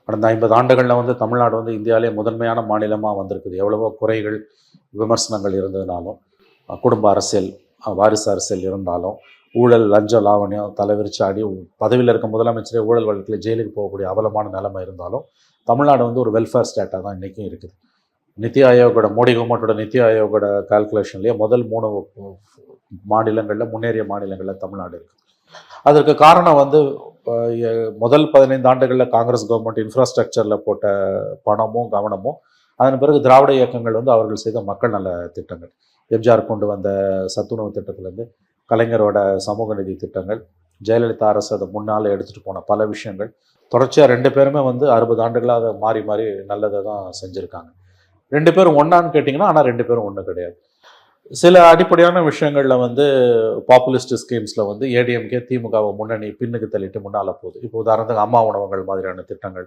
கடந்த 50 ஆண்டுகளில் வந்து தமிழ்நாடு வந்து இந்தியாவிலே முதன்மையான மாநிலமாக வந்திருக்குது. எவ்வளவோ குறைகள், விமர்சனங்கள் இருந்ததுனாலும், குடும்ப அரசியல், வாரிசு அரசியல் இருந்தாலும், ஊழல், லஞ்சம், லாவணியம் தலைவிரிச்சு ஆடி பதவியில் இருக்க முதலமைச்சரே ஊழல் வழக்கில் ஜெயிலுக்கு போகக்கூடிய அவலமான நிலைமை இருந்தாலும், தமிழ்நாடு வந்து ஒரு வெல்ஃபேர் ஸ்டேட்டாக தான் இன்றைக்கும் இருக்குது. நித்தி ஆயோகோட மோடி கவர்மெண்ட்டோட நித்தி ஆயோகோட கால்குலேஷன்லேயே முதல் 3 மாநிலங்களில், முன்னேறிய மாநிலங்களில் தமிழ்நாடு இருக்குது. அதற்கு காரணம் வந்து முதல் 15 ஆண்டுகளில் காங்கிரஸ் கவர்மெண்ட் இன்ஃப்ராஸ்ட்ரக்சரில் போட்ட பணமும் கவனமும், அதன் பிறகு திராவிட இயக்கங்கள் வந்து அவர்கள் செய்த மக்கள் நல திட்டங்கள், எம்ஜிஆர் கொண்டு வந்த சத்துணவு திட்டத்திலேருந்து கலைஞரோட சமூக நிதி திட்டங்கள், ஜெயலலிதா அரசு அதை முன்னால் எடுத்துகிட்டு போன பல விஷயங்கள், தொடர்ச்சியாக 2 பேருமே வந்து 60 ஆண்டுகளாக அதை மாறி மாறி நல்லதை தான் செஞ்சுருக்காங்க. 2 பேரும் ஒன்றான்னு கேட்டிங்கன்னா, ஆனால் 2 பேரும் ஒன்று கிடையாது. சில அடிப்படையான விஷயங்களில் வந்து பாப்புலிஸ்ட் ஸ்கீம்ஸில் வந்து ஏடிஎம்கே திமுகவை முன்னணி பின்னுக்கு தள்ளிட்டு முன்னால் போகுது. இப்போ உதாரணத்துக்கு அம்மா உணவகங்கள் மாதிரியான திட்டங்கள்,